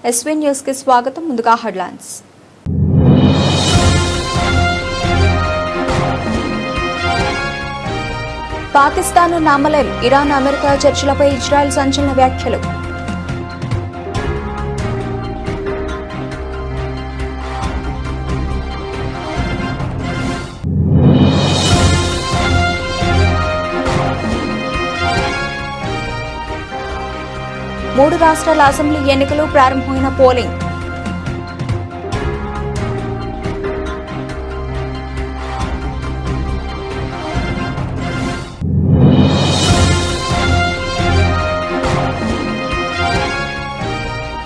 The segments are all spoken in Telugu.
ఎస్వీ న్యూస్ కి స్వాగతం. ముందుగా హెడ్లైన్స్. పాకిస్తాన్ నమ్మలేం, ఇరాన్ అమెరికా చర్చలపై ఇజ్రాయెల్ సంచలన వ్యాఖ్యలు. మూడు రాష్ట్రాల అసెంబ్లీ ఎన్నికలు ప్రారంభమైన పోలింగ్.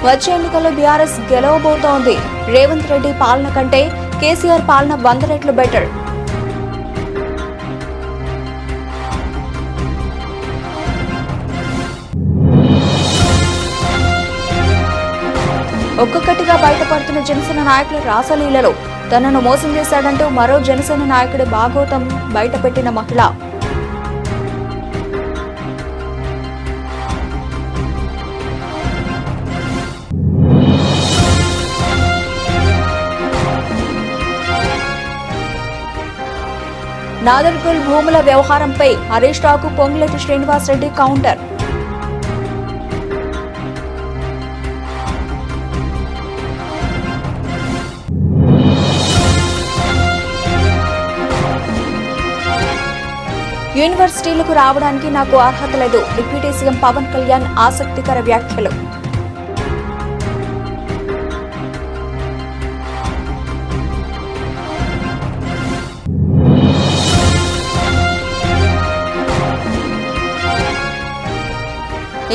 వచ్చే ఎన్నికల్లో బీఆర్ఎస్ గెలవబోతోంది. రేవంత్ రెడ్డి పాలన కంటే కేసీఆర్ పాలన 100 రెట్లు బెటర్. ఒక్కొక్కటిగా బయటపడుతున్న జనసేన నాయకుల రాసలీలలో తనను మోసం చేశాడంటూ మరో జనసేన నాయకుడి బాగోతం బయటపెట్టిన మహిళ. నాదర్గుల్ భూముల వ్యవహారంపై హరీష్ రావుకు పొంగులేటి శ్రీనివాసరెడ్డి కౌంటర్. యూనివర్సిటీలకు రావడానికి నాకు అర్హత లేదు. డిప్యూటీ సీఎం పవన్ కళ్యాణ్ ఆసక్తికర వ్యాఖ్యలు.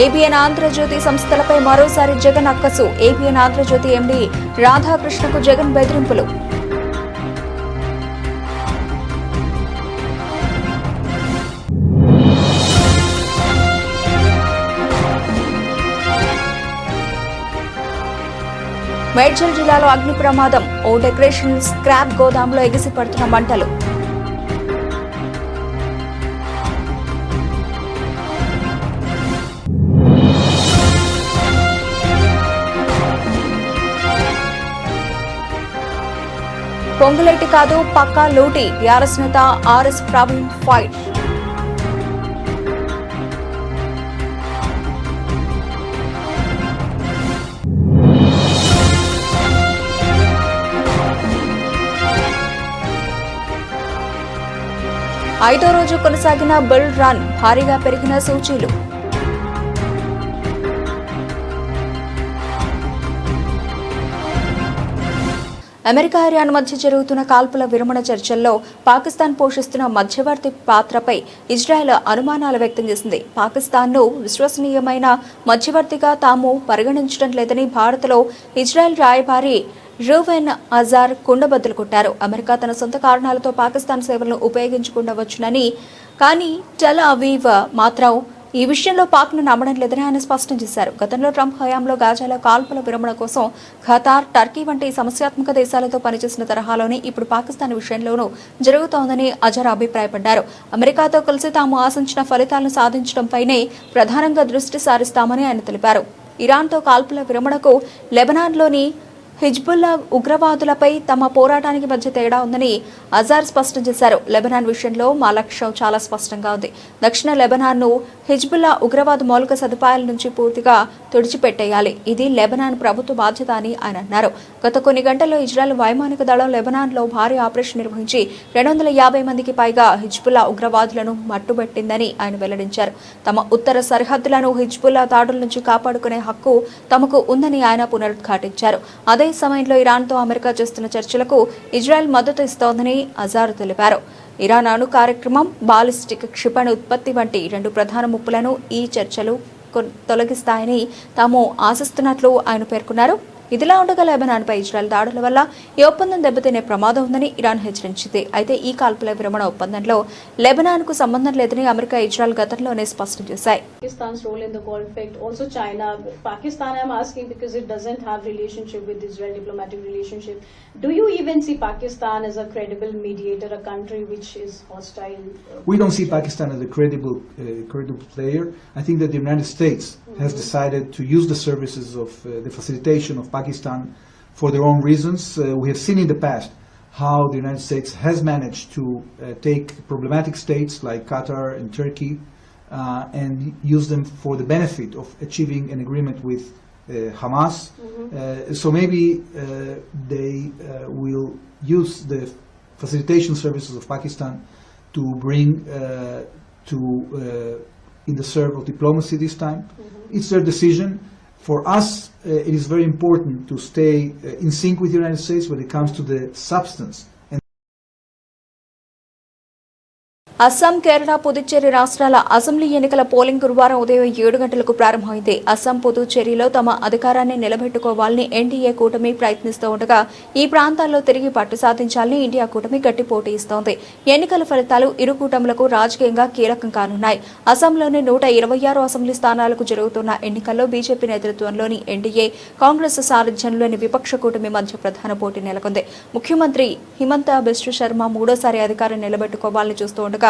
ఏబిఎన్ ఆంధ్రజ్యోతి సంస్థలపై మరోసారి జగన్ అక్కసు. ఏబిఎన్ ఆంధ్రజ్యోతి ఎండీ రాధాకృష్ణకు జగన్ బెదిరింపులు. మేడ్చల్ జిల్లాలో అగ్ని ప్రమాదం. ఓ డెకరేషన్ స్క్రాప్ గోదాంలో ఎగిసి పడుతున్న మంటలు. పొంగులేటి కాదు పక్కా లూటీ. టీఆర్ఎస్ నేత ఆర్ఎస్ ప్రవీణ్ ఫైట్. ఐదో రోజు కొనసాగిన బుల్ రన్. భారీగా పెరిగిన సూచీలు. అమెరికా ఇరాన్ మధ్య జరుగుతున్న కాల్పుల విరమణ చర్చల్లో పాకిస్తాన్ పోషిస్తున్న మధ్యవర్తి పాత్రపై ఇజ్రాయెల్ అనుమానాలు వ్యక్తం చేసింది. పాకిస్తాన్ను విశ్వసనీయమైన మధ్యవర్తిగా తాము పరిగణించడం లేదని భారత్లో ఇజ్రాయెల్ రాయబారి రూవెన్ అజార్ కుండబద్దలు కొట్టారు. అమెరికా తన సొంత కారణాలతో పాకిస్తాన్ సేవలను ఉపయోగించుకుండవచ్చునని, కానీ టెల్ అవీవ్ మాత్రం ఈ విషయంలో పాక్ను నమ్మడం లేదని ఆయన స్పష్టం చేశారు. గతంలో ట్రంప్ హయాంలో గాజాలో కాల్పుల విరమణ కోసం ఖతార్, టర్కీ వంటి సమస్యాత్మక దేశాలతో పనిచేసిన తరహాలోనే ఇప్పుడు పాకిస్తాన్ విషయంలోనూ జరుగుతోందని అజర్ అభిప్రాయపడ్డారు. అమెరికాతో కలిసి తాము ఆశించిన ఫలితాలను సాధించడంపైనే ప్రధానంగా దృష్టి సారిస్తామని ఆయన తెలిపారు. ఇరాన్తో కాల్పుల విరమణకు లెబనాన్లోని హిజ్బుల్లా ఉగ్రవాదులపై తమ పోరాటానికి మధ్య తేడా ఉందని అజార్ స్పష్టం చేశారు. లెబనాన్ విషయంలో మా లక్ష్యం చాలా స్పష్టంగా ఉంది. దక్షిణ లెబనాన్ను హిజ్బుల్లా ఉగ్రవాద మౌలిక సదుపాయాల నుంచి పూర్తిగా తుడిచిపెట్టేయాలి. ఇది లెబనాన్ ప్రభుత్వ బాధ్యత అని ఆయన అన్నారు. గత కొన్ని గంటల్లో ఇజ్రాయెల్ వైమానిక దళం లెబనాన్లో భారీ ఆపరేషన్ నిర్వహించి 250 మందికి పైగా హిజ్బుల్లా ఉగ్రవాదులను మట్టుబెట్టిందని ఆయన వెల్లడించారు. తమ ఉత్తర సరిహద్దులను హిజ్బుల్లా దాడుల నుంచి కాపాడుకునే హక్కు తమకు ఉందని ఆయన పునరుద్ఘాటించారు. అదే సమయంలో ఇరాన్తో అమెరికా చేస్తున్న చర్చలకు ఇజ్రాయెల్ మద్దతు ఇస్తోందని అజార్ తెలిపారు. ఇరాన్ అణు కార్యక్రమం, బాలిస్టిక్ క్షిపణి ఉత్పత్తి వంటి 2 ప్రధాన ముప్పులను ఈ చర్చలు తొలగిస్తాయని తాము ఆశిస్తున్నట్లు ఆయన పేర్కొన్నారు. ఇదిలా ఉండగా లెబనాన్పై ఇజ్రాయెల్ దాడుల వల్ల ఈ ఒప్పందం దెబ్బతినే ప్రమాదం ఉందని ఇరాన్ హెచ్చరించింది. అయితే ఈ కాల్పుల విరమణ ఒప్పందంలో లెబనాన్కు సంబంధం లేదని అమెరికా, ఇజ్రాయెల్ గతంలోనే స్పష్టం చేశాయి. Pakistan's role in the conflict, also China. Pakistan, I'm asking because it doesn't have relationship with Israel, diplomatic relationship. Do you even see Pakistan as a credible mediator, a country which is hostile? We don't see Pakistan as a credible player. I think that the United States has decided to use the services of the facilitation of Pakistan for their own reasons. We have seen in the past how the United States has managed to take problematic states like Qatar and Turkey and use them for the benefit of achieving an agreement with Hamas. So maybe they will use the facilitation services of Pakistan to bring in the serve of diplomacy this time. It's their decision. For us, it is very important to stay in sync with the United States when it comes to the substance. Assam, Kerala, Puducherry రాష్ట్రాల అసెంబ్లీ ఎన్నికల పోలింగ్ గురువారం ఉదయం 7 గంటలకు ప్రారంభమైంది. అస్సాం, పుదుచ్చేరిలో తమ అధికారాన్ని నిలబెట్టుకోవాలని ఎన్డీఏ కూటమి ప్రయత్నిస్తూ ఉండగా ఈ ప్రాంతాల్లో తిరిగి పట్టు సాధించాలని ఇండియా కూటమి గట్టి పోటీ ఇస్తోంది. ఎన్నికల ఫలితాలు ఇరు కూటములకు రాజకీయంగా కీలకం కానున్నాయి. అస్సాంలోని 126 అసెంబ్లీ స్థానాలకు జరుగుతున్న ఎన్నికల్లో బీజేపీ నేతృత్వంలోని ఎన్డీఏ, కాంగ్రెస్ సారథ్యంలోని విపక్ష కూటమి మధ్య ప్రధాన పోటీ నెలకొంది. ముఖ్యమంత్రి హిమంత బిశ్వ శర్మ మూడోసారి అధికారం నిలబెట్టుకోవాలని చూస్తూ ఉండగా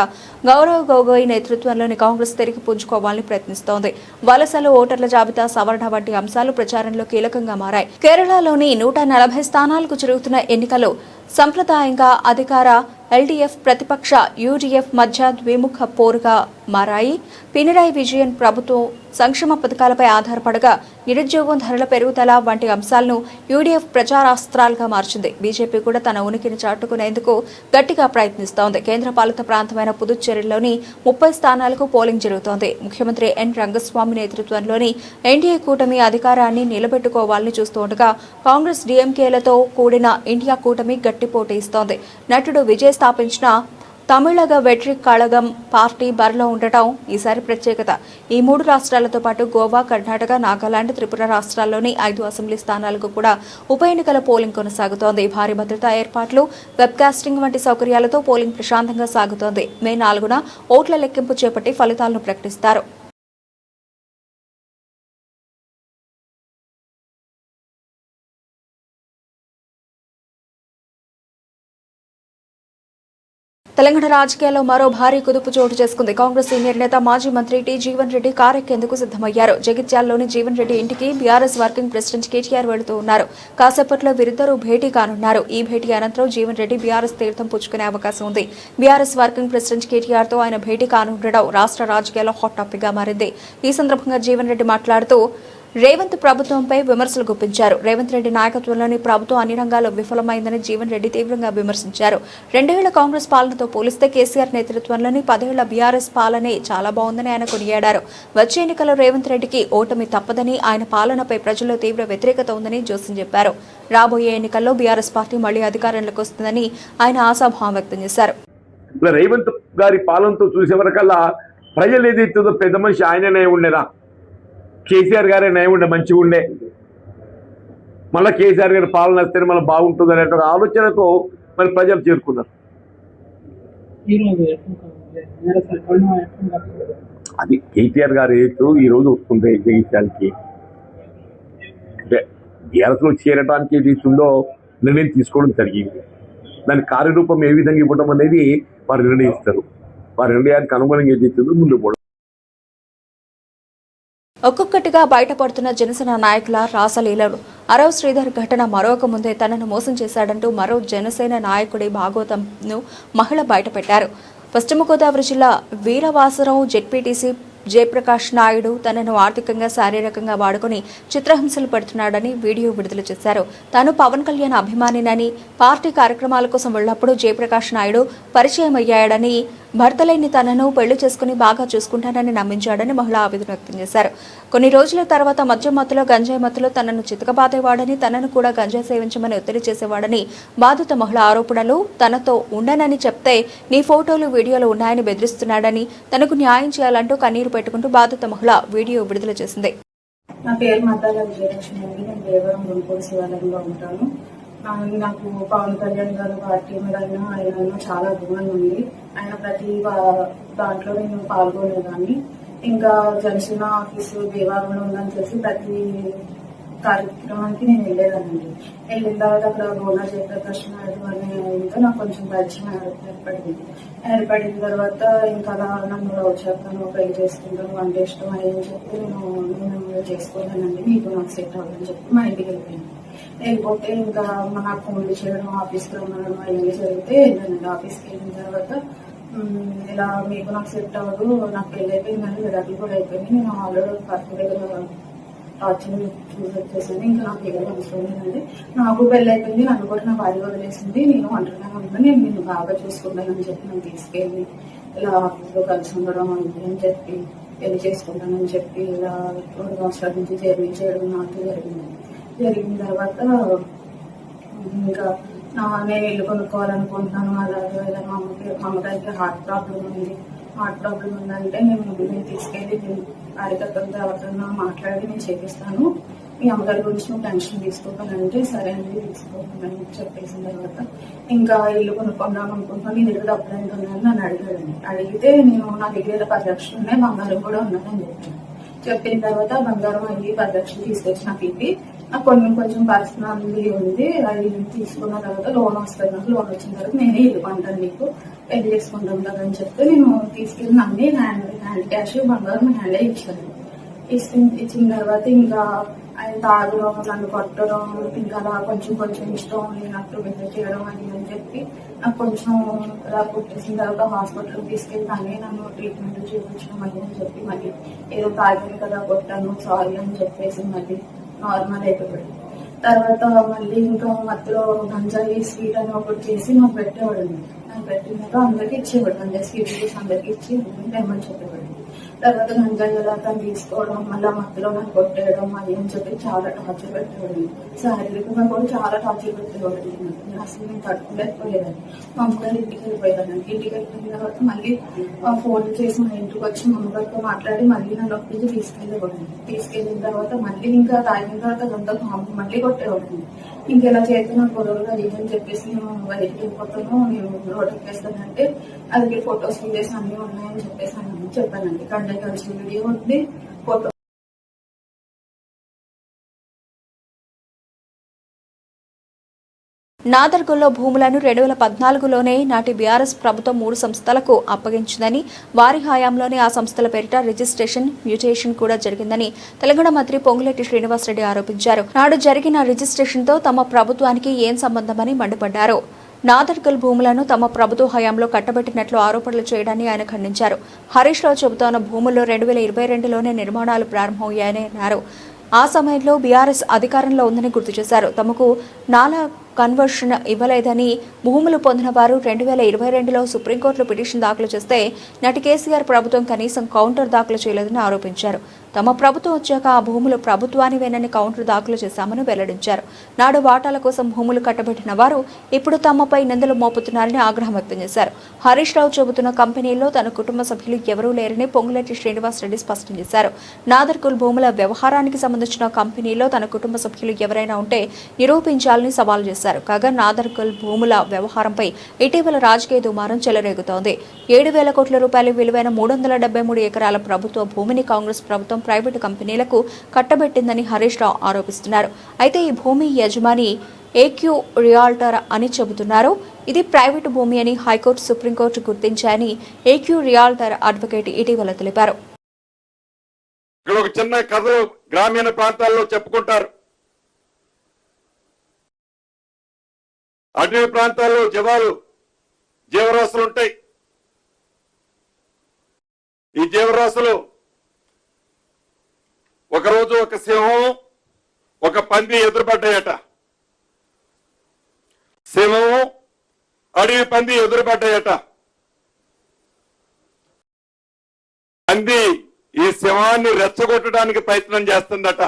గౌరవ్ గొగోయ్ నేతృత్వంలోని కాంగ్రెస్ తిరిగి పుంజుకోవాలని ప్రయత్నిస్తోంది. వలసలు, ఓటర్ల జాబితా సవరణ వంటి అంశాలు ప్రచారంలో కీలకంగా మారాయి. కేరళలోని 140 స్థానాలకు జరుగుతున్న ఎన్నికలు సంప్రదాయంగా అధికార ఎల్డీఎఫ్, ప్రతిపక్ష యూడీఎఫ్ మధ్య ద్విముఖ పోరుగా మారాయి. పినరాయి విజయన్ ప్రభుత్వం సంక్షేమ పథకాలపై ఆధారపడగా నిరుద్యోగం, ధరల పెరుగుదల వంటి అంశాలను యూడీఎఫ్ ప్రచారాస్త్రాలుగా మార్చింది. బీజేపీ కూడా తన ఉనికిని చాటుకునేందుకు గట్టిగా ప్రయత్నిస్తోంది. కేంద్ర పాలిత ప్రాంతమైన పుదుచ్చేరిలోని 30 స్థానాలకు పోలింగ్ జరుగుతోంది. ముఖ్యమంత్రి ఎన్ రంగస్వామి నేతృత్వంలోని ఎన్డీఏ కూటమి అధికారాన్ని నిలబెట్టుకోవాలని చూస్తుండగా కాంగ్రెస్, డీఎంకేలతో కూడిన ఇండియా కూటమి గట్టి పోటీ ఇస్తోంది. నటుడు విజయ్ స్థాపించిన తమిళగ వెట్రి కళగం పార్టీ బరిలో ఉండటం ఈసారి ప్రత్యేకత. ఈ 3 రాష్ట్రాలతో పాటు గోవా, కర్ణాటక, నాగాలాండ్, త్రిపుర రాష్ట్రాల్లోని 5 అసెంబ్లీ స్థానాలకు కూడా ఉప ఎన్నికల పోలింగ్ కొనసాగుతోంది. భారీ భద్రతా ఏర్పాట్లు, వెబ్కాస్టింగ్ వంటి సౌకర్యాలతో పోలింగ్ ప్రశాంతంగా సాగుతోంది. మే 4న ఓట్ల లెక్కింపు చేపట్టి ఫలితాలను ప్రకటిస్తారు. తెలంగాణ రాజకీయాల్లో మరో భారీ కుదుపు చోటు చేసుకుంది. కాంగ్రెస్ సీనియర్ నేత, మాజీ మంత్రి టి జీవన్ రెడ్డి కారెక్కేందుకు సిద్దమయ్యారు. జగిత్యాలలోని జీవన్ రెడ్డి ఇంటికి బీఆర్ఎస్ వర్కింగ్ ప్రెసిడెంట్ కేటీఆర్ వెళుతూ ఉన్నారు. కాసేపట్లో వీరిద్దరూ భేటీ కానున్నారు. ఈ భేటీ అనంతరం జీవన్ రెడ్డి బీఆర్ఎస్ తీర్థం పుచ్చుకునే అవకాశం ఉంది. బీఆర్ఎస్ వర్కింగ్ ప్రెసిడెంట్ కేటీఆర్ తో ఆయన భేటీ కానుండడం రాష్ట్ర రాజకీయాల్లో హాట్ టాపిక్ గా మారింది. ఈ సందర్భంగా జీవన్ రెడ్డి మాట్లాడుతూ రేవంత్ ప్రభుత్వంపై విమర్శలు గుప్పించారు. రేవంత్ రెడ్డి నాయకత్వంలోని ప్రభుత్వం అన్ని రంగాల్లో విఫలమైందని జీవన్ రెడ్డి తీవ్రంగా విమర్శించారు. 2 ఏళ్ల కాంగ్రెస్ పాలనతో పోలిస్తే కేసీఆర్ నేతృత్వంలోని 10 ఏళ్ల బీఆర్ఎస్ పాలనే చాలా బాగుందని ఆయన కొనియాడారు. వచ్చే ఎన్నికల్లో రేవంత్ రెడ్డికి ఓటమి తప్పదని, ఆయన పాలనపై ప్రజల్లో తీవ్ర వ్యతిరేకత ఉందని జోస్యం చెప్పారు. రాబోయే ఎన్నికల్లో బీఆర్ఎస్ పార్టీ మళ్లీ అధికారంలోకి వస్తుందని ఆయన ఆశాభావం వ్యక్తం చేశారు. రేవంత్ గారి పాలనతో చూసే వరకల్లా ప్రజలు ఏదైతుందో పెద్ద మనిషి ఆయననే ఉండేదా, కేసీఆర్ గారే నయం ఉండే, మంచిగా ఉండే, మళ్ళీ కేసీఆర్ గారి పాలన వస్తే మనం బాగుంటుంది అనే ఆలోచనతో మరి ప్రజలు చేరుకున్నారు. అది కేటీఆర్ గారు ఏదో ఈ రోజు వస్తుంది జగిత్యాలకి, అంటే బీఆర్ఎస్లో చేరడానికి ఏది ఇస్తుందో నిర్ణయం తీసుకోవడం జరిగింది. దాని కార్యరూపం ఏ విధంగా ఇవ్వడం అనేది వారు నిర్ణయిస్తారు. వారి నిర్ణయానికి అనుగుణంగా ఏది ఇస్తుందో ముందుకు పోవడం. ఒక్కొక్కటిగా బయటపడుతున్న జనసేన నాయకుల రాసలీలలు. అరవ్ శ్రీధర్ ఘటన మరొక ముందే తనను మోసం చేశాడంటూ మరో జనసేన నాయకుడి భాగోతంను మహిళ బయటపెట్టారు. పశ్చిమ గోదావరి జిల్లా వీరవాసరావు జెడ్పీటీసీ జయప్రకాష్ నాయుడు తనను ఆర్థికంగా, శారీరకంగా వాడుకుని చిత్రహింసలు పెడుతున్నాడని వీడియో విడుదల చేశారు. తాను పవన్ కళ్యాణ్ అభిమానినని, పార్టీ కార్యక్రమాల కోసం వెళ్లప్పుడు జయప్రకాష్ నాయుడు పరిచయం అయ్యాడని, భర్త లేని తనను పెళ్లి చేసుకుని బాగా చూసుకుంటానని నమ్మించాడని మహిళ ఆవేదన వ్యక్తం చేశారు. కొన్ని రోజుల తర్వాత మద్యం మత్తులో, గంజాయి మత్తులో తనను చితకబాదేవాడని, తనను కూడా గంజాయి సేవించమని ఒత్తిడి చేసేవాడని బాధిత మహిళ ఆరోపణలు. తనతో ఉండనని చెప్తే నీ ఫోటోలు, వీడియోలు ఉన్నాయని బెదిరిస్తున్నాడని, తనకు న్యాయం చేయాలంటూ కన్నీరు పెట్టుకుంటూ బాధిత మహిళ వీడియో విడుదల చేసింది. నా పేరు మద్దాల విజయలక్ష్మి అండి. నేను దేవరం గుంటూరు శివాలయంలో ఉంటాను. నాకు పవన్ కళ్యాణ్ గారు పార్టీ మీద ఆయన చాలా అభిమానం ఉంది. ఆయన ప్రతి దాంట్లో నేను పాల్గొనేదాన్ని. ఇంకా జనసేన ఆఫీసు దేవాలయంలో ఉందని తెలిసి ప్రతి కార్యక్రమానికి నేను వెళ్ళేదానండి. వెళ్ళిన తర్వాత అక్కడ గోనా జయప్రకాష్ నాయుడు అనే ఇంకా నాకు కొంచెం పరిచయం ఏర్పడిన తర్వాత ఇంకా అలా నన్ను లవ్ చేస్తాను, పెళ్లి చేసుకుంటాను అంటే ఇష్టం అని చెప్పి నేను చేసుకోలేనండి, మీకు నాకు సెట్ అవ్వాలని చెప్పి మా ఇంటికి వెళ్ళిపోతే ఇంకా నాకు ఫోన్లు చేయడం, ఆఫీస్కి రమ్మడం అవన్నీ జరిగితే వెళ్ళానండి. ఆఫీస్కి వెళ్ళిన తర్వాత ఇలా మీకు నాకు సెట్ అవ్వదు, నాకు పెళ్లి అయిపోయిందని విడాకులు కూడా అయిపోయింది, నేను ఆల్రెడీ భర్త దగ్గర టార్చర్ చూసి వచ్చేసాను, ఇంకా నాకు దగ్గర అవసరం లేదండి, నాకు పెళ్లి అయిపోయింది, నన్ను కూడా నా భార్య వదిలేసింది, నేను ఒంటరిగా ఉంటాను, నేను నిన్ను బాగా చూసుకుంటానని చెప్పి నన్ను తీసుకెళ్ళి ఇలా ఆఫీస్లో కలిసి ఉండడం అని చెప్పి పెళ్లి చేసుకుంటానని చెప్పి ఇలా 2 సంవత్సరాల నుంచి జర్నీ చేయడం నాకు జరిగిన తర్వాత ఇంకా నేను ఇల్లు కొనుక్కోవాలనుకుంటున్నాను. అలాగే మా అమ్మగారికి హార్ట్ ప్రాబ్లం ఉందంటే నేను తీసుకెళ్లి కార్యకర్తలతో ఎవరికన్నా మాట్లాడి నేను చేపిస్తాను, మీ అమ్మగారి గురించి నువ్వు టెన్షన్ తీసుకోవాలంటే సరే అండి తీసుకోవాలని చెప్పేసిన తర్వాత ఇంకా ఇల్లు కొనుక్కుందాం అనుకుంటున్నాను, నీ దగ్గర డబ్బులు ఎంత ఉన్నాయని నన్ను అడిగాడండి. అడిగితే నేను నా దగ్గర 10 లక్షలు ఉన్నాయి, బంగారం కూడా ఉన్నదని చెప్పిన తర్వాత బంగారం అయ్యి 10 లక్షలు తీసుకొచ్చి నాకు ఇప్పి నాకు కొంచెం పర్సనల్ ఉంది, అది తీసుకున్న తర్వాత లోన్ వస్తుంది, నాకు లోన్ వచ్చిన తర్వాత నేనే ఇల్లు కొంటాను, నీకు పెళ్లి చేసుకుంటాం కదా అని చెప్తే నేను తీసుకెళ్ళిన అన్ని హ్యాండ్ క్యాష్ బంగారం హ్యాండే ఇచ్చాను. ఇచ్చిన తర్వాత ఇంకా ఆయన తాగడం, నన్ను కొట్టడం, ఇంకా అలా కొంచెం ఇష్టం లేనట్టు బిహేవ్ చేయడం అని చెప్పి నాకు కొంచెం అలా పుట్టేసిన తర్వాత హాస్పిటల్కి తీసుకెళ్తానే నన్ను ట్రీట్మెంట్ చూపించడం అని చెప్పి మళ్ళీ ఏదో తాగాను కదా కొట్టాను సారీ అని చెప్పేసి మళ్ళీ నార్మల్ అయిపోయాడు. తర్వాత మళ్ళీ ఇంకా మధ్యలో గంజాయి స్వీట్ అని ఒకటి చేసి నాకు పెట్టేవాడండి. నాకు పెట్టినాక అందరికి ఇచ్చేవాడు, గంజాయి స్వీట్ చేసి అందరికి ఇచ్చి తెమ్మని చెప్పేవాడు. తర్వాత గంజాయి ఎలా తను తీసుకోవడం, మళ్ళీ మధ్యలో నన్ను కొట్టేయడం అది అని చెప్పి చాలా టార్చర్ పెట్టేవాడు. శారీరకంగా కూడా చాలా టార్చర్ పెట్టేవాడు. అసలు నేను తట్టుకోలేకపోయేదాన్ని. మా అమ్మగారు ఇంటికి వెళ్ళిపోయేదాన్ని. ఇంటికి వెళ్ళిపోయిన తర్వాత మళ్ళీ ఫోన్ చేసి మా ఇంటికి వచ్చి మా అమ్మగారితో మాట్లాడి మళ్ళీ నన్ను ఒక్కడికి తీసుకెళ్ళేవాడు. తీసుకెళ్ళిన తర్వాత మళ్ళీ ఇంకా తాగిన తర్వాత అదంతా మళ్ళీ కొట్టేవాడు. ఇంకెలా చేస్తే నాకు గొడవలు అయ్యని చెప్పేసి నేను బయటికి వెళ్ళిపోతాను, నేను రోడ్ ఎక్కేస్తానంటే అది ఫొటోస్ వీడియోస్ అన్ని ఉన్నాయని చెప్పేసి చెప్పానండి. కంటే కలిసి వీడియో ఉంది, ఫోటో. నాదర్గుల్లో భూములను 2014లోనే నాటి బీఆర్ఎస్ ప్రభుత్వం 3 సంస్థలకు అప్పగించిందని, వారి హయాంలోనే ఆ సంస్థల పేరిట రిజిస్ట్రేషన్, మ్యూటేషన్ కూడా జరిగిందని తెలంగాణ మంత్రి పొంగులేటి శ్రీనివాసరెడ్డి ఆరోపించారు. నాడు జరిగిన రిజిస్ట్రేషన్తో తమ ప్రభుత్వానికి ఏం సంబంధమని మండిపడ్డారు. నాదర్గల్ భూములను తమ ప్రభుత్వ హయాంలో కట్టబెట్టినట్లు ఆరోపణలు చేయడాన్ని ఆయన ఖండించారు. హరీష్ రావు చెబుతున్న భూముల్లో 2022లోనే నిర్మాణాలు ప్రారంభమయ్యాయని అన్నారు. ఆ సమయంలో బీఆర్ఎస్ అధికారంలో ఉందని గుర్తు చేశారు. తమకు నాలా కన్వర్షన్ ఇవ్వలేదని, భూములు పొందిన వారు 2022లో సుప్రీంకోర్టులో పిటిషన్ దాఖలు చేస్తే నాటి కేసీఆర్ ప్రభుత్వం కనీసం కౌంటర్ దాఖలు చేయలేదని ఆరోపించారు. తమ ప్రభుత్వం వచ్చాక ఆ భూములు ప్రభుత్వానివేనని కౌంటర్ దాఖలు చేశామని వెల్లడించారు. నాడు వాటాల కోసం భూములు కట్టబెట్టిన వారు ఇప్పుడు తమపై నిందలు మోపుతున్నారని ఆగ్రహం వ్యక్తం చేశారు. హరీష్ రావు చెబుతున్న కంపెనీల్లో తన కుటుంబ సభ్యులు ఎవరూ లేరని పొంగులేటి శ్రీనివాసరెడ్డి స్పష్టం చేశారు. నాదర్గుల్ భూముల వ్యవహారానికి సంబంధించిన కంపెనీలో తన కుటుంబ సభ్యులు ఎవరైనా ఉంటే నిరూపించాలని సవాల్ చేశారు. కాగా నాదర్గుల్ భూముల వ్యవహారంపై ఇటీవల రాజకీయ దుమారం చెలరేగుతోంది. 7,000 కోట్ల రూపాయల విలువైన 373 ఎకరాల ప్రభుత్వ భూమిని కాంగ్రెస్ ప్రభుత్వం ప్రైవేటు కంపెనీలకు కట్టబెట్టిందని హరీష్ రావు ఆరోపిస్తున్నారు. అయితే ఈ భూమి యజమాని ఏక్యూ రియాల్టర్ అని చెబుతున్నారు. ఇది ప్రైవేటు భూమి అని హైకోర్టు, సుప్రీంకోర్టు గుర్తించాయని ఏక్యూ రియాల్టర్ అడ్వకేట్ ఇటీవల తెలిపారు. ఇక్కడ ఒక చిన్న కథలు గ్రామీణ ప్రాంతాల్లో చెప్పుకుంటారు. అటవీ ప్రాంతాల్లో జీవరాశులు ఉంటాయి. ఈ జీవరాశులు ఒకరోజు ఒక సింహం, ఒక పంది ఎదురుపడ్డాయట. సింహం, అడవి పంది ఎదురుపడ్డాయట. పంది ఈ సింహాన్ని రెచ్చగొట్టడానికి ప్రయత్నం చేస్తుందట.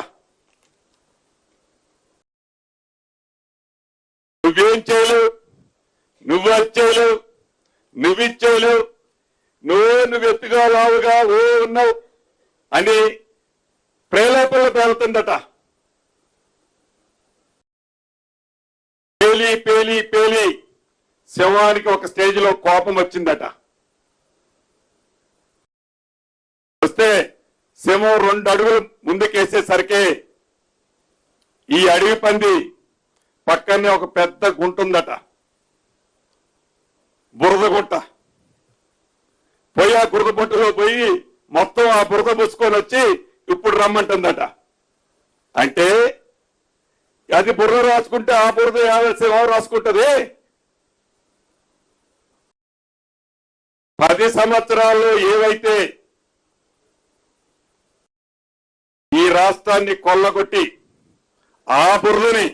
నువ్వేం చేయలేవు, నువ్వు అది చేయలేవు, నువ్వు ఎత్తుగా లావుగా ఉన్నావు అని ప్రేలేపల్లో పేలుతుందట. పేలి పేలి పేలి శవానికి ఒక స్టేజ్ లో కోపం వచ్చిందట. వస్తే శవం 2 అడుగులు ముందుకేసేసరికి ఈ అడవి పంది పక్కనే ఒక పెద్ద గుంట ఉందట, బురద గుంట. పోయి ఆ బురద గుంటలో పోయి మొత్తం ఆ బురద పుచ్చుకొని వచ్చి ఇప్పుడు రమ్మంటుందట. అంటే అది బురద రాసుకుంటే ఆ బురద శవం రాసుకుంటది. 10 సంవత్సరాల్లో ఏవైతే ఈ రాష్ట్రాన్ని కొల్లగొట్టి ఆ బురదని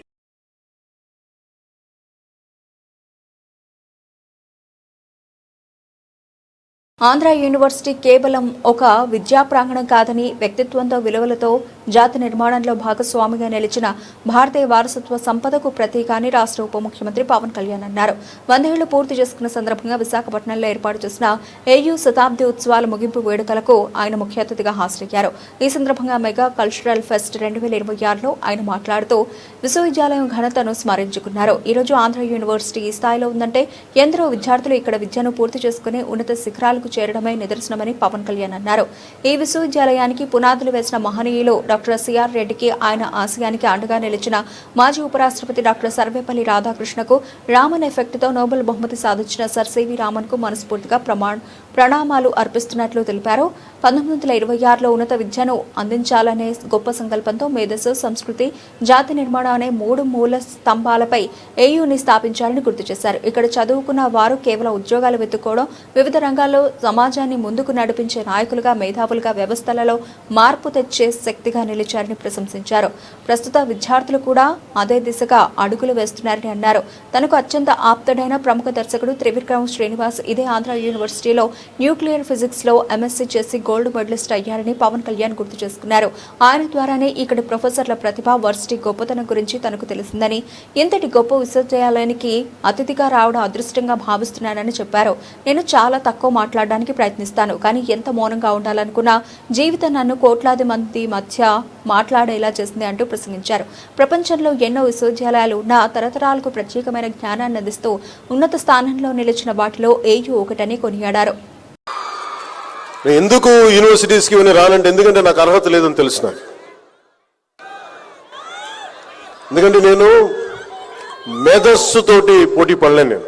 ఆంధ్ర యూనివర్సిటీ కేవలం ఒక విద్యా ప్రాంగణం కాదని, వ్యక్తిత్వంతో, విలువలతో జాతి నిర్మాణంలో భాగస్వామిగా నిలిచిన భారతీయ వారసత్వ సంపదకు ప్రతీక అని రాష్ట్ర ఉప ముఖ్యమంత్రి పవన్ కళ్యాణ్ అన్నారు. 100 ఏళ్లు పూర్తి చేసుకున్న సందర్భంగా విశాఖపట్నంలో ఏర్పాటు చేసిన ఏయూ శతాబ్ది ఉత్సవాల ముగింపు వేడుకలకు ఆయన ముఖ్య అతిథిగా హాజరయ్యారు. ఈ సందర్భంగా మెగా కల్చరల్ ఫెస్ట్ 2026లో ఆయన మాట్లాడుతూ విశ్వవిద్యాలయం ఘనతను స్మరించుకున్నారు. ఈ రోజు ఆంధ్ర యూనివర్సిటీ ఈ స్థాయిలో ఉందంటే ఎందరో విద్యార్థులు ఇక్కడ విద్యను పూర్తి చేసుకుని ఉన్నత శిఖరాలకు చేరడమే నిదర్శనమని పవన్ కళ్యాణ్ అన్నారు. ఈ విశ్వవిద్యాలయానికి పునాదులు వేసిన మహనీయులు డాక్టర్ సిఆర్ రెడ్డికి, ఆయన ఆశయానికి అండగా నిలిచిన మాజీ ఉపరాష్ట్రపతి డాక్టర్ సర్వేపల్లి రాధాకృష్ణకు, రామన్ ఎఫెక్ట్ తో నోబెల్ బహుమతి సాధించిన సర్ సివి రామన్ కు మనస్ఫూర్తిగా ప్రణామాలు అర్పిస్తున్నట్లు తెలిపారు. 1926లో ఉన్నత విద్యను అందించాలనే గొప్ప సంకల్పంతో మేధస్సు, సంస్కృతి, జాతి నిర్మాణం అనే 3 మూల స్తంభాలపై ఏయూని స్థాపించారని గుర్తు చేశారు. ఇక్కడ చదువుకున్న వారు కేవలం ఉద్యోగాలు వెతుక్కోవడం, వివిధ రంగాల్లో సమాజాన్ని ముందుకు నడిపించే నాయకులుగా, మేధావులుగా, వ్యవస్థలలో మార్పు తెచ్చే శక్తిగా నిలిచారని ప్రశంసించారు. ప్రస్తుత విద్యార్థులు కూడా అదే దిశగా అడుగులు వేస్తున్నారని అన్నారు. తనకు అత్యంత ఆప్తుడైన ప్రముఖ దర్శకుడు త్రివిక్రమ్ శ్రీనివాస్ ఇదే ఆంధ్ర యూనివర్సిటీలో న్యూక్లియర్ ఫిజిక్స్ లో ఎంఎస్సీ చేసి గోల్డ్ మెడలిస్ట్ అయ్యారని పవన్ కళ్యాణ్ గుర్తు చేసుకున్నారు. ఆయన ద్వారానే ఇక్కడి ప్రొఫెసర్ల ప్రతిభ, వర్సిటీ గొప్పతనం గురించి తనకు తెలిసిందని, ఇంతటి గొప్ప విశ్వవిద్యాలయానికి అతిథిగా రావడం అదృష్టంగా భావిస్తున్నానని చెప్పారు. నేను చాలా తక్కువ మాట్లాడడానికి ప్రయత్నిస్తాను, కానీ ఎంత మౌనంగా ఉండాలనుకున్నా జీవితం నన్ను కోట్లాది మంది మధ్య మాట్లాడేలా చేసింది అంటూ ప్రసంగించారు. ప్రపంచంలో ఎన్నో విశ్వవిద్యాలయాలు ఉన్నా తరతరాలకు ప్రత్యేకమైన జ్ఞానాన్ని అందిస్తూ ఉన్నత స్థానంలో నిలిచిన వాటిలో ఏయూ ఒకటని కొనియాడారు. ఎందుకు యూనివర్సిటీస్కి ఇవన్నీ రానంటే, ఎందుకంటే నాకు అర్హత లేదని తెలుసు నాకు. ఎందుకంటే నేను మేధస్సుతోటి పోటీ పడలేను నేను.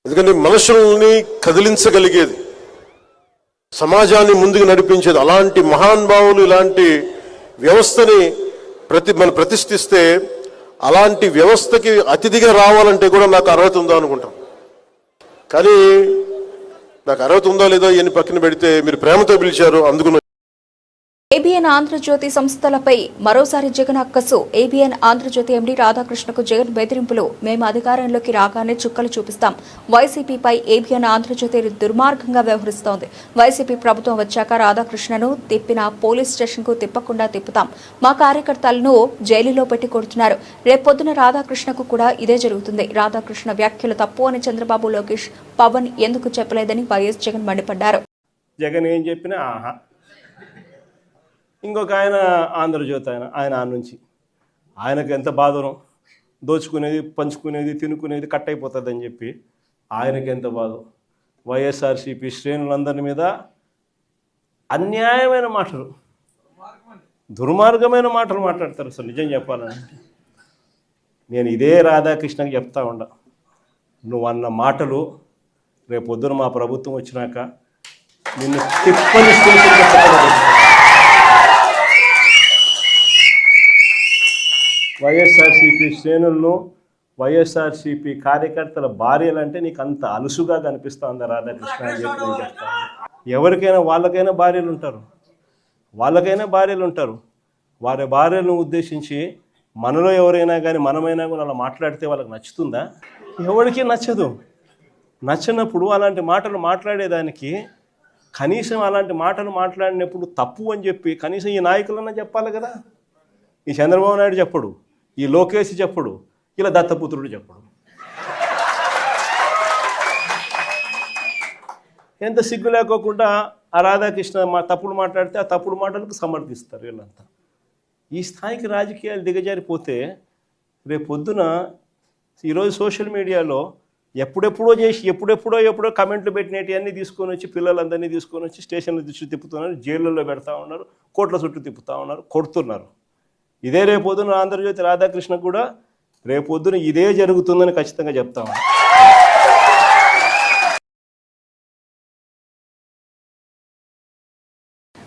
ఎందుకంటే మనుషుల్ని కదిలించగలిగేది, సమాజాన్ని ముందుకు నడిపించేది అలాంటి మహానుభావులు, ఇలాంటి వ్యవస్థని మనం ప్రతిష్ఠిస్తే అలాంటి వ్యవస్థకి అతిథిగా రావాలంటే కూడా నాకు అర్హత ఉందా అనుకుంటాం. కానీ నాకు అర్హత ఉందా లేదా ఇవన్నీ పక్కన పెడితే మీరు ప్రేమతో పిలిచారు, అందుకు ఏబిఎన్ ఆంధ్రజ్యోతి సంస్థలపై మరోసారి జగన్ అక్కసు. ఏబిఎన్ ఆంధ్రజ్యోతి ఎండీ రాధాకృష్ణకు జగన్ బెదిరింపులు. మేము అధికారంలోకి రాగానే చుక్కలు చూపిస్తాం. వైసీపీపై ఏబిఎన్ ఆంధ్రజ్యోతి దుర్మార్గంగా వ్యవహరిస్తోంది. వైసీపీ ప్రభుత్వం వచ్చాక రాధాకృష్ణను తిప్పిన పోలీస్ స్టేషన్కు తిప్పకుండా తిప్పుతాం. మా కార్యకర్తలను జైలులో పెట్టి కొడుతున్నారు. రేపొద్దున రాధాకృష్ణకు కూడా ఇదే జరుగుతుంది. రాధాకృష్ణ వ్యాఖ్యలు తప్పు అని చంద్రబాబు, లోకేష్, పవన్ ఎందుకు చెప్పలేదని వైఎస్ జగన్ మండిపడ్డారు. జగన్ ఏం చెప్పినా ఆహా. ఇంకొక ఆయన ఆంధ్రజ్యోతి ఆయన నుంచి ఆయనకు ఎంత బాధను, దోచుకునేది, పంచుకునేది, తినుకునేది కట్ అయిపోతుంది అని చెప్పి ఆయనకి ఎంత బాధ. వైఎస్ఆర్సీపీ శ్రేణులందరి మీద అన్యాయమైన మాటలు, దుర్మార్గమైన మాటలు మాట్లాడతారు. అసలు నిజం చెప్పాలని నేను ఇదే రాధాకృష్ణకి చెప్తా ఉండా, నువ్వు అన్న మాటలు రేపొద్దున మా ప్రభుత్వం వచ్చినాక నిన్ను తిప్పని స్టేషన్ వైఎస్ఆర్సీపీ శ్రేణులను, వైఎస్ఆర్సీపీ కార్యకర్తల భార్యలంటే నీకు అంత అలుసుగా కనిపిస్తుందా రాధాకృష్ణ అని చెప్పి నేను చెప్తాను. ఎవరికైనా వాళ్ళకైనా భార్యలు ఉంటారు. వారి భార్యలను ఉద్దేశించి మనలో ఎవరైనా కానీ మనమైనా కూడా అలా మాట్లాడితే వాళ్ళకి నచ్చుతుందా? ఎవరికి నచ్చదు. నచ్చినప్పుడు అలాంటి మాటలు మాట్లాడేదానికి కనీసం అలాంటి మాటలు మాట్లాడినప్పుడు తప్పు అని చెప్పి కనీసం ఈ నాయకులన్నా చెప్పాలి కదా. ఈ చంద్రబాబు నాయుడు చెప్పడు, ఈ లోకేష్ చెప్పడు, ఇలా దత్తపుత్రుడు చెప్పడు. ఎంత సిగ్గు లేకోకుండా ఆ రాధాకృష్ణ తప్పుడు మాట్లాడితే ఆ తప్పుడు మాటలకు సమర్థిస్తారు వీళ్ళంతా. ఈ స్థాయికి రాజకీయాలు దిగజారిపోతే రేపు పొద్దున ఈరోజు సోషల్ మీడియాలో ఎప్పుడెప్పుడో చేసి ఎప్పుడో కమెంట్లు పెట్టినవి తీసుకొని వచ్చి పిల్లలందరినీ తీసుకొని వచ్చి స్టేషన్ల చుట్టూ తిప్పుతున్నారు, జైళ్ళల్లో పెడతా ఉన్నారు, కోట్ల చుట్టూ తిప్పుతూ ఉన్నారు, కొడుతున్నారు. ఇదే రేపొద్దున ఆంధ్రజ్యోతి రాధాకృష్ణ కూడా రేపొద్దున ఇదే జరుగుతుందని ఖచ్చితంగా చెప్తా ఉన్నాను.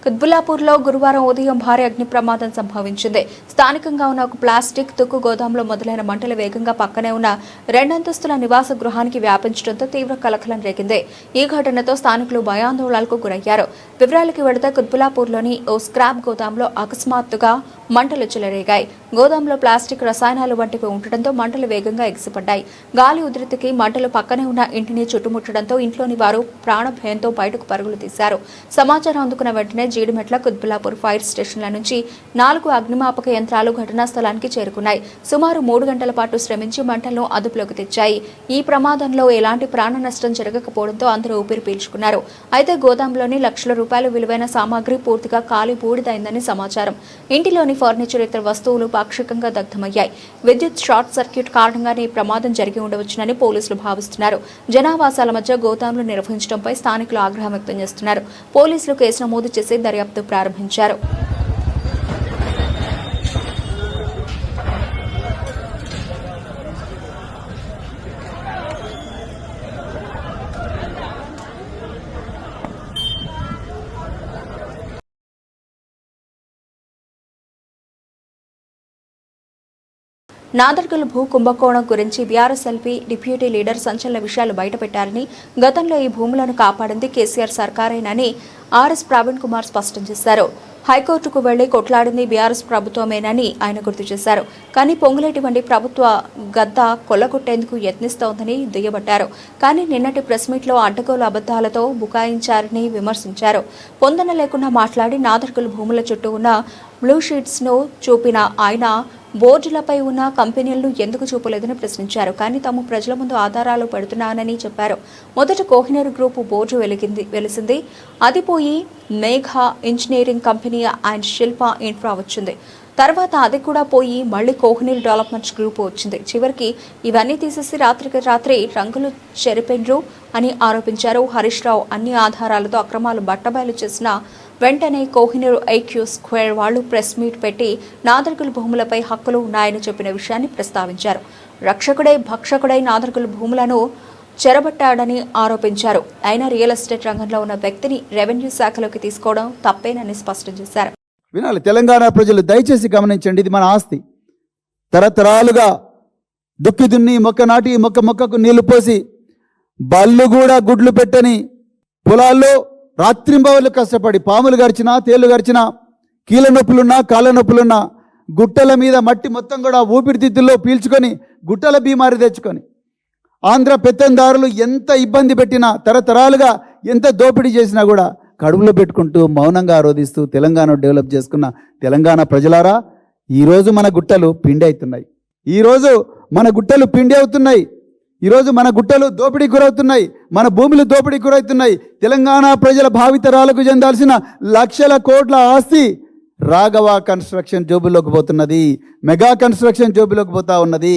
కుత్బుల్లాపూర్లో గురువారం ఉదయం భారీ అగ్ని ప్రమాదం సంభవించింది. స్థానికంగా ఉన్న ఒక ప్లాస్టిక్ తుక్కు గోదాంలో మొదలైన మంటలు వేగంగా పక్కనే ఉన్న రెండంతస్తుల నివాస గృహానికి వ్యాపించడంతో తీవ్ర కలకలం రేగింది. ఈ ఘటనతో స్థానికులు భయాందోళనలకు గురయ్యారు. వివరాలకు వెళితే కుత్బుల్లాపూర్లోని ఓ స్క్రాప్ గోదాంలో అకస్మాత్తుగా మంటలు చెలరేగాయి. గోదాంలో ప్లాస్టిక్ రసాయనాలు వంటివి ఉండటంతో మంటలు వేగంగా ఎగిసిపడ్డాయి. గాలి ఉధృతికి మంటలు పక్కనే ఉన్న ఇంటిని చుట్టుముట్టడంతో ఇంట్లోని వారు ప్రాణభయంతో బయటకు పరుగులు తీశారు. సమాచారం అందుకున్న వెంటనే జీడిమెట్ల, కుత్బుల్లాపూర్ ఫైర్ స్టేషన్ల నుంచి 4 అగ్నిమాపక యంత్రాలు ఘటనా స్థలానికి చేరుకున్నాయి. సుమారు 3 గంటల పాటు శ్రమించి మంటలను అదుపులోకి తెచ్చాయి. ఈ ప్రమాదంలో ఎలాంటి ప్రాణ నష్టం జరగకపోవడంతో అందరూ ఊపిరి పీల్చుకున్నారు. అయితే గోదాంలోని లక్షల రూపాయల విలువైన సామాగ్రి పూర్తిగా కాలి బూడిదైందని సమాచారం. ఇంటిలోని ఫర్నిచర్, ఇతర వస్తువులు పాక్షికంగా దగ్ధమయ్యాయి. విద్యుత్ షార్ట్ సర్క్యూట్ కారణంగానే ఈ ప్రమాదం జరిగి ఉండవచ్చునని పోలీసులు భావిస్తున్నారు. జనావాసాల మధ్య గోదాంలు నిర్వహించడంపై స్థానికులు ఆగ్రహం వ్యక్తం చేస్తున్నారు. పోలీసులు కేసు నమోదు చేసి దర్యాప్తు ప్రారంభించారు. నాదర్గల్ భూ కుంభకోణం గురించి బీఆర్ఎస్ఎల్పీ డిప్యూటీ లీడర్ సంచలన విషయాలు బయటపెట్టారని, గతంలో ఈ భూములను కాపాడింది కేసీఆర్ సర్కారేనని ఆర్ఎస్ ప్రవీణ్ కుమార్ స్పష్టం చేశారు. హైకోర్టుకు వెళ్లి కొట్లాడింది బీఆర్ఎస్ ప్రభుత్వమేనని ఆయన గుర్తు చేశారు. కానీ పొంగులేటి వంటి ప్రభుత్వ గద్ద కొల్లగొట్టేందుకు యత్నిస్తోందని దుయ్యబట్టారు. కానీ నిన్నటి ప్రెస్ మీట్లో అడ్డగోలు అబద్దాలతో బుకాయించారని విమర్శించారు. పొందన లేకుండా మాట్లాడి నాదర్గల్ భూముల చుట్టూ ఉన్న బ్లూ షీట్స్ ను చూపిన ఆయన బోర్డులపై ఉన్న కంపెనీలను ఎందుకు చూపలేదని ప్రశ్నించారు. కానీ తాము ప్రజల ముందు ఆధారాలు పెడుతున్నానని చెప్పారు. మొదట కోహినూర్ గ్రూప్ బోర్డు వెలిసింది. అది పోయి Megha engineering company and Shilpa infra వచ్చింది. తర్వాత అది కూడా పోయి మళ్లీ కోహినూర్ డెవలప్మెంట్ గ్రూప్ వచ్చింది. చివరికి ఇవన్నీ తీసేసి రాత్రికి రాత్రి రంగులు చెరిపెండ్రు అని ఆరోపించారు. హరీష్ రావు అన్ని ఆధారాలతో అక్రమాలు బట్టబయలు చేసిన వెంటనే కోహినూర్ ఐక్యూ స్క్వేర్ వాళ్లు ప్రెస్ మీట్ పెట్టి నాదర్గల్ భూములపై హక్కులు ఉన్నాయని చెప్పిన విషయాన్ని ప్రస్తావించారు. రక్షకుడై భక్షకుడై నాదర్గల్ భూములను చెరబట్టాడని ఆరోపించారు. అయినా రియల్ ఎస్టేట్ రంగంలో ఉన్న వ్యక్తిని రెవెన్యూ శాఖలోకి తీసుకోవడం తప్పేనని స్పష్టం చేశారు. వినాలి, తెలంగాణ ప్రజలు దయచేసి గమనించండి, ఇది మన ఆస్తి. తరతరాలుగా దుక్కి దున్ని మొక్క నాటి మొక్కకు నీళ్లు పోసి బళ్ళు కూడా గుడ్లు పెట్టని పొలాల్లో రాత్రింబవళ్ళు కష్టపడి పాములు గరిచినా, తేళ్లు గరిచినా, కీళ్ళ నొప్పులున్నా, కాళ్ళ నొప్పులున్నా గుట్టల మీద మట్టి మొత్తం కూడా ఊపిరితిత్తుల్లో పీల్చుకొని గుట్టల బీమారి తెచ్చుకొని ఆంధ్ర పెత్తందారులు ఎంత ఇబ్బంది పెట్టినా, తరతరాలుగా ఎంత దోపిడీ చేసినా కూడా కడుపులో పెట్టుకుంటూ మౌనంగా ఆరోధిస్తూ తెలంగాణ డెవలప్ చేసుకున్న తెలంగాణ ప్రజలారా, ఈరోజు మన గుట్టలు పిండి అవుతున్నాయి. ఈరోజు మన గుట్టలు పిండి అవుతున్నాయి. ఈరోజు మన గుట్టలు దోపిడీకి గురవుతున్నాయి. మన భూములు దోపిడీకి గురవుతున్నాయి. తెలంగాణ ప్రజల భావితరాలకు చెందాల్సిన లక్షల కోట్ల ఆస్తి రాఘవ కన్స్ట్రక్షన్ జోబుల్లోకి పోతున్నది. మెగా కన్స్ట్రక్షన్ జోబులోకి పోతా ఉన్నది.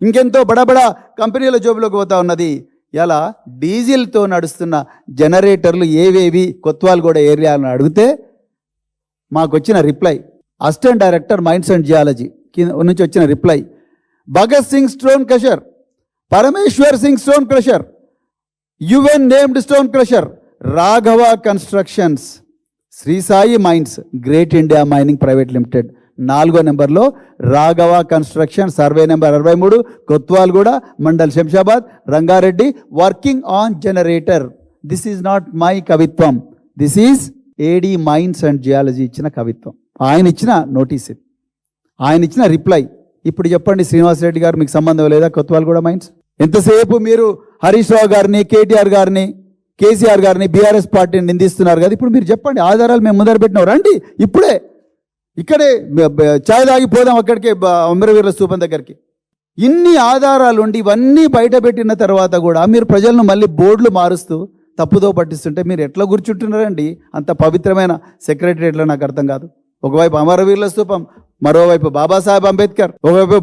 ఇంకెంతో బడబడా కంపెనీల జోబులోకి పోతా ఉన్నది. ఇలా డీజిల్తో నడుస్తున్న జనరేటర్లు ఏవేవి కొత్వాల్గూడ ఏరియాలను అడిగితే మాకు వచ్చిన reply, assistant director mines and geology నుంచి వచ్చిన reply, Bhagat Singh stone crusher, Parameshwar Singh stone crusher, unnamed stone crusher, Raghava constructions, Shri Sai mines, great India mining private limited. 4వ నెంబర్లో Raghava construction, survey number 63, Kothwalguda, mandal Shamshabad, Rangareddy, working on generator. This is not my కవిత్వం, this is AD mines and geology ఇచ్చిన కవిత్వం. ఆయన ఇచ్చిన నోటీస్ ఇది, ఆయన ఇచ్చిన రిప్లై. ఇప్పుడు చెప్పండి శ్రీనివాసరెడ్డి గారు, మీకు సంబంధం లేదా కొత్వాల్గూడ మైన్స్? ఎంతసేపు మీరు హరీష్ రావు గారిని, కేటీఆర్ గారిని, కేసీఆర్ గారిని, బీఆర్ఎస్ పార్టీని నిందిస్తున్నారు కదా. ఇప్పుడు మీరు చెప్పండి, ఆధారాలు మేము ముందర పెట్టినాం, రండి ఇప్పుడే ఇక్కడే ఛాయ్ తాగిపోదాం అక్కడికే అమరవీరుల స్తూపం దగ్గరికి. ఇన్ని ఆధారాలు ఉండి ఇవన్నీ బయట పెట్టిన తర్వాత కూడా మీరు ప్రజలను మళ్ళీ బోర్డులు మారుస్తూ తప్పుదో పట్టిస్తుంటే మీరు ఎట్లా కూర్చుంటున్నారండి అంత పవిత్రమైన సెక్రటరియట్లో? నాకు అర్థం కాదు. ఒకవైపు అమరవీరుల స్తూపం, మరోవైపు బాబాసాహెబ్ అంబేద్కర్, ఒకవైపు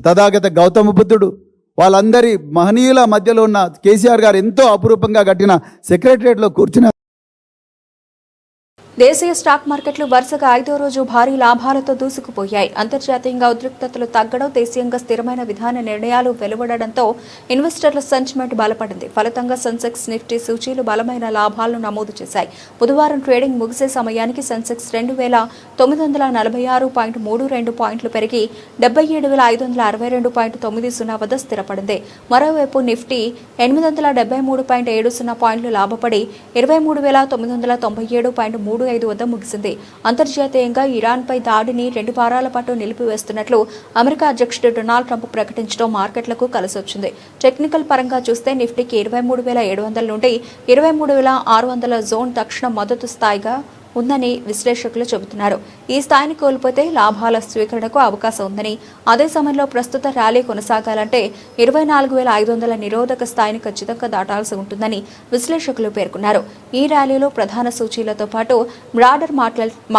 తథాగత గౌతమ బుద్ధుడు, వాళ్ళందరి మహనీయుల మధ్యలో ఉన్న కేసీఆర్ గారు ఎంతో అపురూపంగా కట్టిన సెక్రటరియట్లో కూర్చున్న దేశీయ స్టాక్ మార్కెట్లు వరుసగా 5వ రోజు భారీ లాభాలతో దూసుకుపోయాయి. అంతర్జాతీయంగా ఉద్రిక్తతలు తగ్గడం, దేశీయంగా స్థిరమైన విధాన నిర్ణయాలు వెలువడడంతో ఇన్వెస్టర్ల సెంటిమెంట్ బలపడింది. ఫలితంగా సెన్సెక్స్, నిఫ్టీ సూచీలు బలమైన లాభాలను నమోదు చేశాయి. బుధవారం ట్రేడింగ్ ముగిసే సమయానికి సెన్సెక్స్ 2946.32 పాయింట్లు పెరిగి 77,562.90 వద్ద స్థిరపడింది. మరోవైపు నిఫ్టీ 873.70 పాయింట్లు లాభపడి 23,997.35 వద్ద ముగిసింది. అంతర్జాతీయంగా ఇరాన్పై దాడిని 2 వారాల పాటు నిలిపివేస్తున్నట్లు అమెరికా అధ్యక్షుడు డొనాల్డ్ ట్రంప్ ప్రకటించడం మార్కెట్లకు కలిసొచ్చింది. టెక్నికల్ పరంగా చూస్తే నిఫ్టీకి 23,700 నుండి 23,600 జోన్ తక్షణ మద్దతు స్థాయిగా ఉందని విశ్లేషకులు చెబుతున్నారు. ఈ స్థాయిని కోల్పోతే లాభాల స్వీకరణకు అవకాశం ఉందని, అదే సమయంలో ప్రస్తుత ర్యాలీ కొనసాగాలంటే 24,500 నిరోధక స్థాయిని ఖచ్చితంగా దాటాల్సి ఉంటుందని విశ్లేషకులు పేర్కొన్నారు. ఈ ర్యాలీలో ప్రధాన సూచీలతో పాటు బ్రాడర్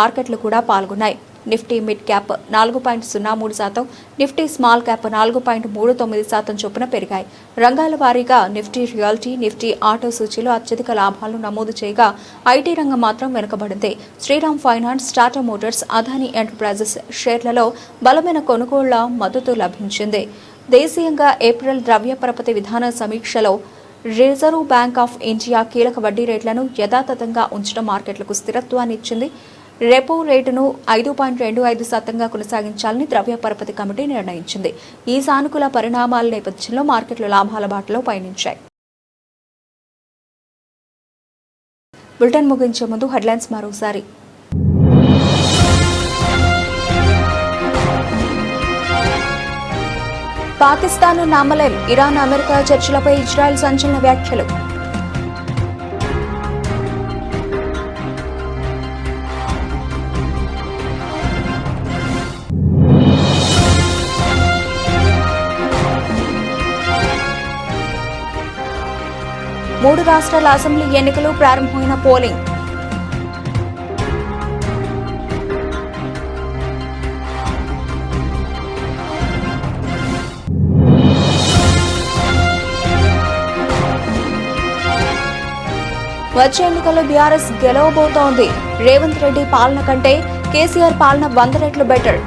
మార్కెట్లు కూడా పాల్గొన్నాయి. Nifty mid cap 4.03%, Nifty small cap 4.39% చొప్పున పెరిగాయి. రంగాల వారీగా నిఫ్టీ రియాలిటీ, నిఫ్టీ ఆటో సూచీలో అత్యధిక లాభాలు నమోదు చేయగా ఐటీ రంగం మాత్రం వెనుకబడింది. Shriram Finance, Tata Motors, Adani Enterprises షేర్లలో బలమైన కొనుగోళ్ల మద్దతు లభించింది. దేశీయంగా ఏప్రిల్ ద్రవ్య పరపతి విధాన సమీక్షలో రిజర్వ్ బ్యాంక్ ఆఫ్ ఇండియా కీలక వడ్డీ రేట్లను యథాతథంగా ఉంచడం మార్కెట్లకు స్థిరత్వాన్ని ఇచ్చింది. రెపో రేటును 5.25% కొనసాగించాలని ద్రవ్య పరపతి కమిటీ నిర్ణయించింది. ఈ సానుకూల పరిణామాల నేపథ్యంలో మార్కెట్లు లాభాల బాటలో పయనించాయి. బులెటిన్ ముగించే ముందు హెడ్లైన్స్ మరోసారి. పాకిస్తాన్ నమ్మలేం, ఇరాన్ అమెరికా చర్చలపై ఇజ్రాయెల్ సంచలన వ్యాఖ్యలు. మూడు రాష్ట్రాల అసెంబ్లీ ఎన్నికలు ప్రారంభమైన పోలింగ్. వచ్చే ఎన్నికల్లో బీఆర్ఎస్ గెలవబోతోంది. రేవంత్ రెడ్డి పాలన కంటే కేసీఆర్ పాలన 100 రెట్లు బెటర్.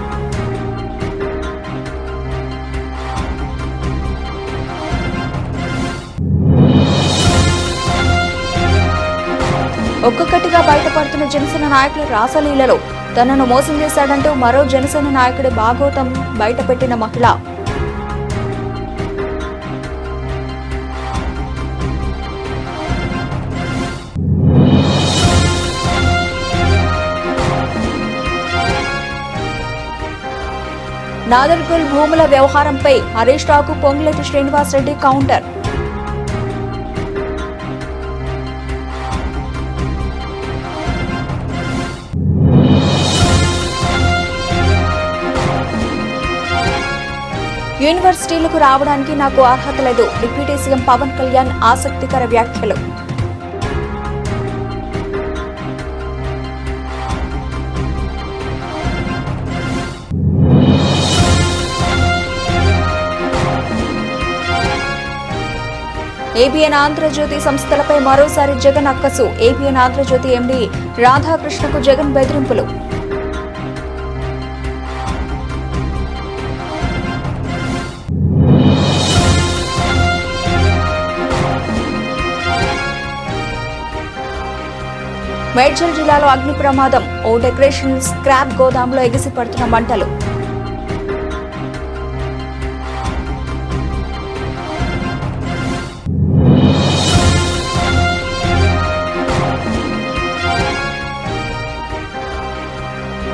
ఒక్కొక్కటిగా బయటపడుతున్న జనసేన నాయకుల రాసలీలలో తనను మోసం చేశాడంటూ మరో జనసేన నాయకుడి భాగోతం బయటపెట్టిన మహిళ. నాదర్గుల్ భూముల వ్యవహారంపై హరీష్ రావుకు పొంగులేటి శ్రీనివాసరెడ్డి కౌంటర్. యూనివర్సిటీలకు రావడానికి నాకు అర్హత లేదు. డిప్యూటీ సీఎం పవన్ కళ్యాణ్ ఆసక్తికర వ్యాఖ్యలు. ఏబిఎన్ ఆంధ్రజ్యోతి సంస్థలపై మరోసారి జగన్ అక్కసు. ఏబిఎన్ ఆంధ్రజ్యోతి ఎండీ రాధాకృష్ణకు జగన్ బెదిరింపులు. మేడ్చల్ జిల్లాలో అగ్ని ప్రమాదం. ఓ డెకరేషన్ స్క్రాప్ గోదాంలో ఎగిసి పడుతున్న మంటలు.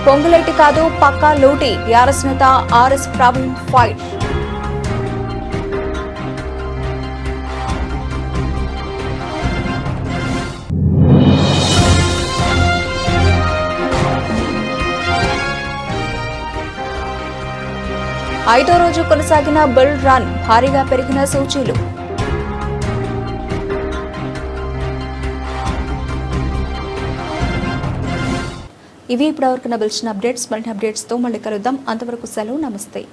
పొంగులేటి కాదు పక్కా లూటీ. టీఆర్ఎస్ నేత ఆర్ఎస్ ప్రవీణ్ ఫైట్. ఐదో రోజు కొనసాగిన బుల్ రన్. భారీగా పెరిగిన సూచీలు. ఇవి ఇప్పటివరకు నా పిలిచిన అప్డేట్స్. మరిన్ని అప్డేట్స్తో మళ్ళీ కలుద్దాం. అంతవరకు సెలవు. నమస్తే.